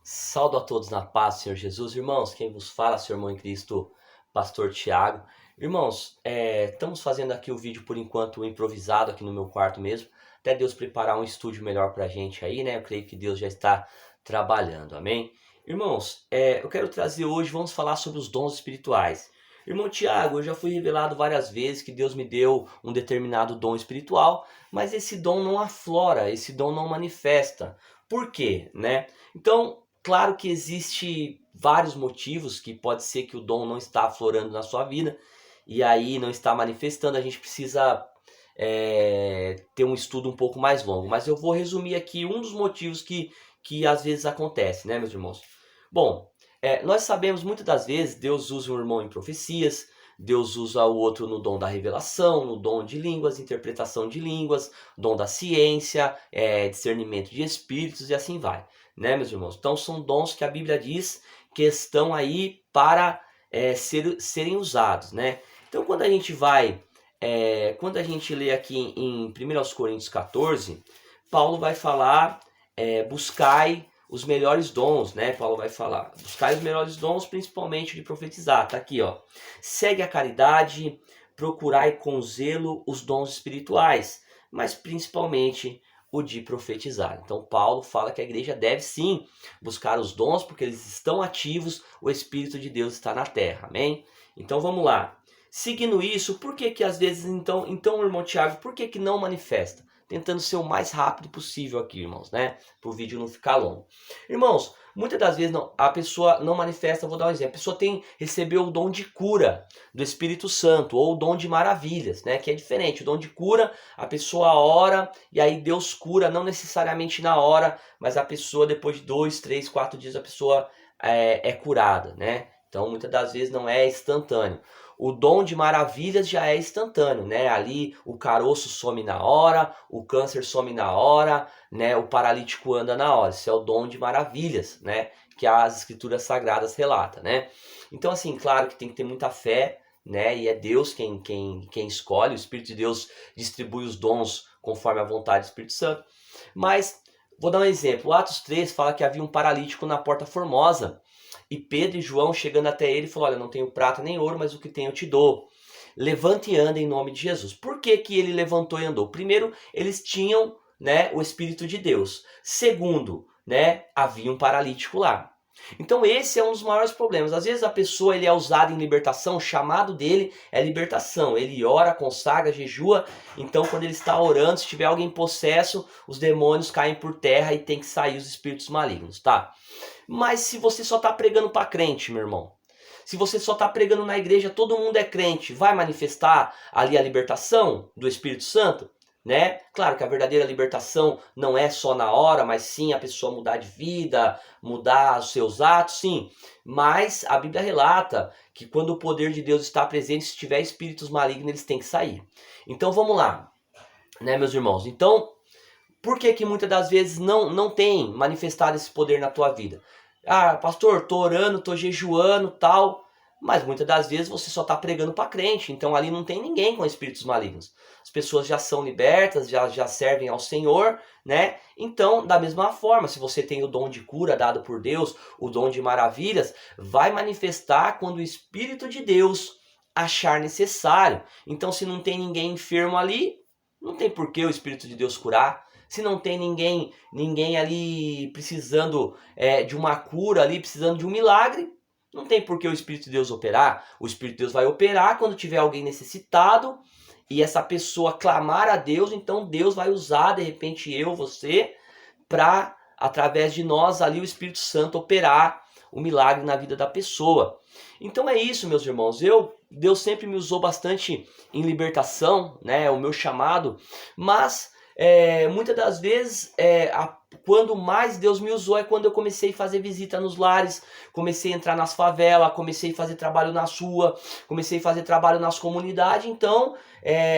Saldo a todos na paz, Senhor Jesus. Irmãos, quem vos fala, seu irmão em Cristo, Pastor Tiago. Irmãos, estamos fazendo aqui o vídeo por enquanto improvisado aqui no meu quarto mesmo, até Deus preparar um estúdio melhor pra gente aí, né? Eu creio que Deus já está trabalhando, amém? Irmãos, eu quero trazer hoje, vamos falar sobre os dons espirituais. Irmão Tiago, eu já fui revelado várias vezes que Deus me deu um determinado dom espiritual, mas esse dom não aflora, esse dom não manifesta. Por quê, né? Então, claro que existe vários motivos que pode ser que o dom não está aflorando na sua vida e aí não está manifestando. A gente precisa ter um estudo um pouco mais longo, mas eu vou resumir aqui um dos motivos que às vezes acontece, né, meus irmãos? Bom, nós sabemos muitas das vezes Deus usa um irmão em profecias, Deus usa o outro no dom da revelação, no dom de línguas, interpretação de línguas, dom da ciência, discernimento de espíritos e assim vai, né, meus irmãos? Então são dons que a Bíblia diz que estão aí para serem usados, né? Então quando a gente lê aqui em 1 Coríntios 14, Paulo vai falar, buscai os melhores dons, né? Paulo vai falar, buscai os melhores dons, principalmente de profetizar. Tá aqui, ó. Segue a caridade, procurai com zelo os dons espirituais, mas principalmente o de profetizar. Então Paulo fala que a igreja deve sim buscar os dons, porque eles estão ativos, o Espírito de Deus está na terra, amém? Então vamos lá. Seguindo isso, por que que às vezes, então irmão Tiago, por que que não manifesta? Tentando ser o mais rápido possível aqui, irmãos, né? Para o vídeo não ficar longo. Irmãos, muitas das vezes a pessoa não manifesta, vou dar um exemplo, a pessoa recebeu o dom de cura do Espírito Santo, ou o dom de maravilhas, né? Que é diferente, o dom de cura, a pessoa ora, e aí Deus cura, não necessariamente na hora, mas a pessoa depois de 2, 3, 4 dias a pessoa é curada, né? Então muitas das vezes não é instantâneo. O dom de maravilhas já é instantâneo, né? Ali o caroço some na hora, o câncer some na hora, né? O paralítico anda na hora. Isso é o dom de maravilhas, né? Que as escrituras sagradas relatam, né? Então, assim, claro que tem que ter muita fé, né? E é Deus quem escolhe. O Espírito de Deus distribui os dons conforme a vontade do Espírito Santo. Mas, vou dar um exemplo. O Atos 3 fala que havia um paralítico na Porta Formosa. E Pedro e João, chegando até ele, falou: olha, não tenho prata nem ouro, mas o que tenho eu te dou. Levante e anda em nome de Jesus. Por que que ele levantou e andou? Primeiro, eles tinham, né, o Espírito de Deus. Segundo, né, havia um paralítico lá. Então esse é um dos maiores problemas. Às vezes a pessoa ele é usada em libertação, o chamado dele é libertação. Ele ora, consagra, jejua. Então quando ele está orando, se tiver alguém possesso, os demônios caem por terra e tem que sair os espíritos malignos, tá? Mas se você só está pregando para crente, meu irmão, se você só está pregando na igreja, todo mundo é crente, vai manifestar ali a libertação do Espírito Santo? Né? Claro que a verdadeira libertação não é só na hora, mas sim a pessoa mudar de vida, mudar os seus atos, sim. Mas a Bíblia relata que quando o poder de Deus está presente, se tiver espíritos malignos, eles têm que sair. Então vamos lá, né, meus irmãos? Então, por que que muitas das vezes não tem manifestado esse poder na tua vida? Ah, pastor, tô orando, tô jejuando, tal, mas muitas das vezes você só tá pregando para crente, então ali não tem ninguém com espíritos malignos. As pessoas já são libertas, já servem ao Senhor, né? Então, da mesma forma, se você tem o dom de cura dado por Deus, o dom de maravilhas, vai manifestar quando o Espírito de Deus achar necessário. Então, se não tem ninguém enfermo ali, não tem por que o Espírito de Deus curar. Se não tem ninguém ali precisando de uma cura, ali precisando de um milagre, não tem por que o Espírito de Deus operar. O Espírito de Deus vai operar quando tiver alguém necessitado e essa pessoa clamar a Deus, então Deus vai usar, de repente eu, você, para, através de nós ali, o Espírito Santo operar o milagre na vida da pessoa. Então é isso, meus irmãos. Deus sempre me usou bastante em libertação, né? O meu chamado, mas muitas das vezes, quando mais Deus me usou é quando eu comecei a fazer visita nos lares, comecei a entrar nas favelas, comecei a fazer trabalho na rua, comecei a fazer trabalho nas comunidades. Então,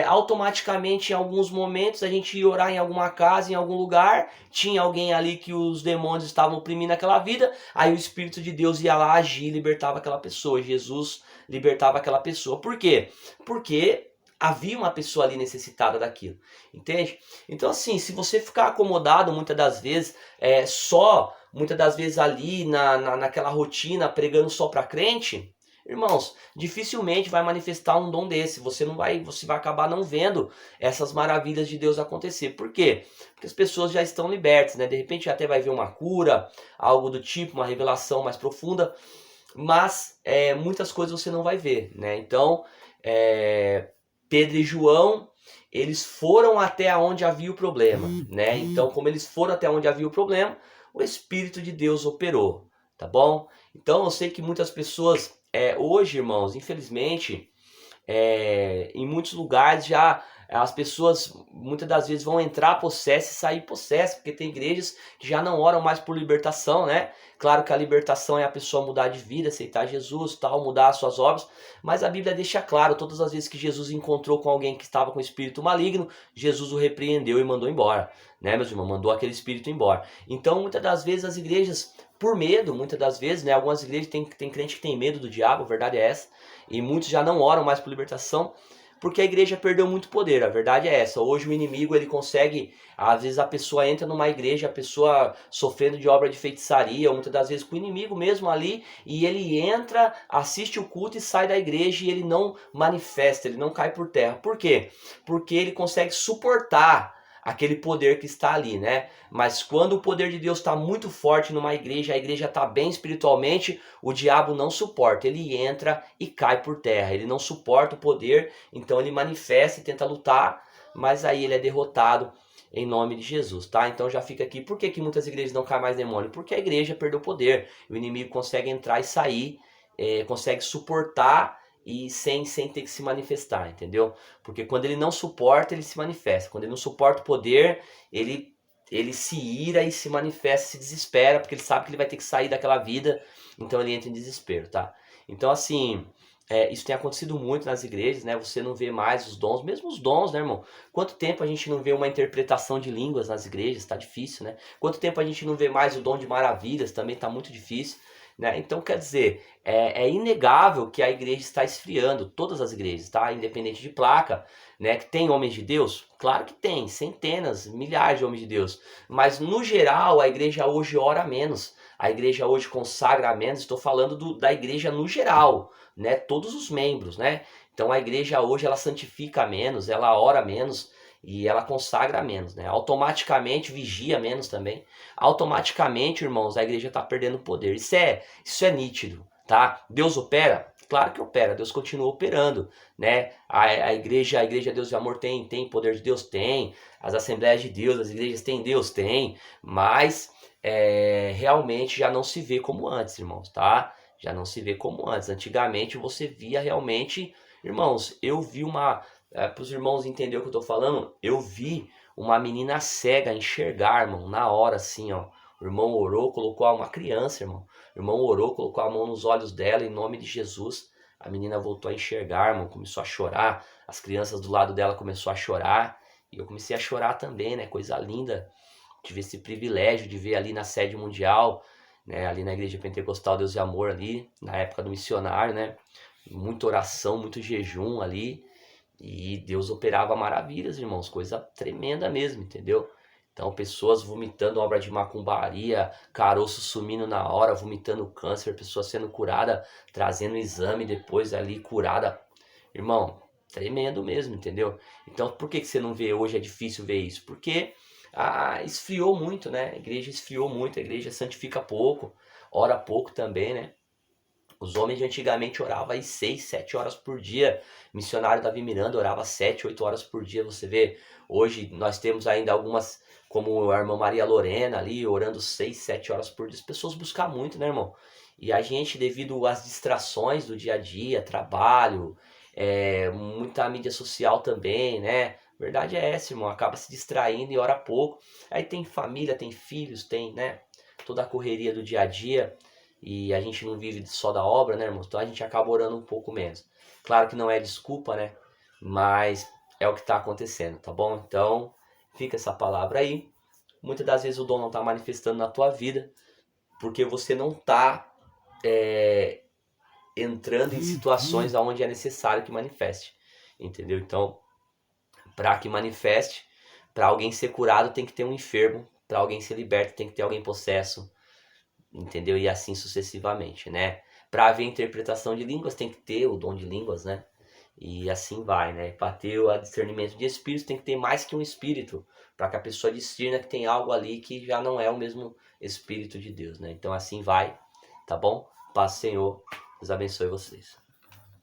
automaticamente, em alguns momentos, a gente ia orar em alguma casa, em algum lugar, tinha alguém ali que os demônios estavam oprimindo aquela vida, aí o Espírito de Deus ia lá agir e libertava aquela pessoa. Jesus libertava aquela pessoa. Por quê? Porque havia uma pessoa ali necessitada daquilo, entende? Então assim, se você ficar acomodado muitas das vezes, muitas das vezes ali naquela rotina, pregando só para crente, irmãos, dificilmente vai manifestar um dom desse. Você vai acabar não vendo essas maravilhas de Deus acontecer. Por quê? Porque as pessoas já estão libertas, né? De repente até vai ver uma cura, algo do tipo, uma revelação mais profunda, mas muitas coisas você não vai ver, né? Então, Pedro e João, eles foram até onde havia o problema, né? Então, como eles foram até onde havia o problema, o Espírito de Deus operou, tá bom? Então, eu sei que muitas pessoas, hoje, irmãos, infelizmente, em muitos lugares já as pessoas muitas das vezes vão entrar possessas e sair possessas, porque tem igrejas que já não oram mais por libertação, né? Claro que a libertação é a pessoa mudar de vida, aceitar Jesus, tal, mudar as suas obras, mas a Bíblia deixa claro, todas as vezes que Jesus encontrou com alguém que estava com espírito maligno, Jesus o repreendeu e mandou embora, né, meus irmãos? Mandou aquele espírito embora. Então, muitas das vezes as igrejas, por medo, muitas das vezes, né, algumas igrejas tem crente que tem medo do diabo, a verdade é essa, e muitos já não oram mais por libertação, porque a igreja perdeu muito poder, a verdade é essa. Hoje o inimigo, ele consegue, às vezes a pessoa entra numa igreja, a pessoa sofrendo de obra de feitiçaria, ou muitas das vezes com o inimigo mesmo ali, e ele entra, assiste o culto e sai da igreja e ele não manifesta, ele não cai por terra. Por quê? Porque ele consegue suportar aquele poder que está ali, né? Mas quando o poder de Deus está muito forte numa igreja, a igreja está bem espiritualmente, o diabo não suporta, ele entra e cai por terra, ele não suporta o poder, então ele manifesta e tenta lutar, mas aí ele é derrotado em nome de Jesus, tá? Então já fica aqui, por que muitas igrejas não caem mais demônio? Porque a igreja perdeu o poder, o inimigo consegue entrar e sair, consegue suportar e sem ter que se manifestar, entendeu? Porque quando ele não suporta, ele se manifesta. Quando ele não suporta o poder, ele se ira e se manifesta, se desespera, porque ele sabe que ele vai ter que sair daquela vida, então ele entra em desespero, tá? Então assim, isso tem acontecido muito nas igrejas, né? Você não vê mais os dons, mesmo os dons, né, irmão? Quanto tempo a gente não vê uma interpretação de línguas nas igrejas? Tá difícil, né? Quanto tempo a gente não vê mais o dom de maravilhas? Também tá muito difícil. Né? Então, quer dizer, é inegável que a igreja está esfriando, todas as igrejas, tá? Independente de placa, né? Que tem homens de Deus? Claro que tem, centenas, milhares de homens de Deus. Mas, no geral, a igreja hoje ora menos. A igreja hoje consagra menos. Estou falando da igreja no geral, né? Todos os membros, né? Então, a igreja hoje, ela santifica menos, ela ora menos e ela consagra menos, né? Automaticamente vigia menos também. Automaticamente, irmãos, a igreja está perdendo poder. Isso é nítido, tá? Deus opera? Claro que opera, Deus continua operando, né? A igreja Deus e Amor tem poder de Deus? Tem. As Assembleias de Deus, as igrejas têm Deus? Tem. Mas realmente já não se vê como antes, irmãos, tá? Já não se vê como antes. Antigamente você via realmente... Irmãos, eu vi para os irmãos entenderem o que eu estou falando, eu vi uma menina cega enxergar, irmão, na hora assim, ó. O irmão orou, colocou uma criança, irmão. O irmão orou, colocou a mão nos olhos dela em nome de Jesus. A menina voltou a enxergar, irmão, começou a chorar. As crianças do lado dela começaram a chorar. E eu comecei a chorar também, né? Coisa linda. Tive esse privilégio de ver ali na sede mundial, né? Ali na igreja pentecostal Deus e Amor ali, na época do missionário, né? Muita oração, muito jejum ali. E Deus operava maravilhas, irmãos, coisa tremenda mesmo, entendeu? Então, pessoas vomitando obra de macumbaria, caroço sumindo na hora, vomitando câncer, pessoas sendo curada, trazendo exame depois ali, curada. Irmão, tremendo mesmo, entendeu? Então, por que você não vê hoje? É difícil ver isso? Porque esfriou muito, né? A igreja esfriou muito, a igreja santifica pouco, ora pouco também, né? Os homens de antigamente oravam aí 6, 7 horas por dia. Missionário Davi Miranda orava 7, 8 horas por dia. Você vê, hoje nós temos ainda algumas, como a irmã Maria Lorena ali, orando 6, 7 horas por dia. As pessoas buscam muito, né, irmão? E a gente, devido às distrações do dia a dia, trabalho, muita mídia social também, né? Verdade é essa, irmão. Acaba se distraindo e ora pouco. Aí tem família, tem filhos, tem, né? Toda a correria do dia a dia. E a gente não vive só da obra, né, irmão? Então a gente acaba orando um pouco menos. Claro que não é desculpa, né? Mas é o que está acontecendo, tá bom? Então fica essa palavra aí. Muitas das vezes o dom não está manifestando na tua vida porque você não está entrando em situações onde é necessário que manifeste. entendeu? Então, para que manifeste, para alguém ser curado tem que ter um enfermo, para alguém ser liberto tem que ter alguém possesso, entendeu? E assim sucessivamente, né? Para haver interpretação de línguas tem que ter o dom de línguas, né? E assim vai, né? Para ter o discernimento de espíritos tem que ter mais que um espírito, para que a pessoa discirna que tem algo ali que já não é o mesmo espírito de Deus, né? Então assim vai, tá bom? Paz, Senhor, Deus abençoe vocês.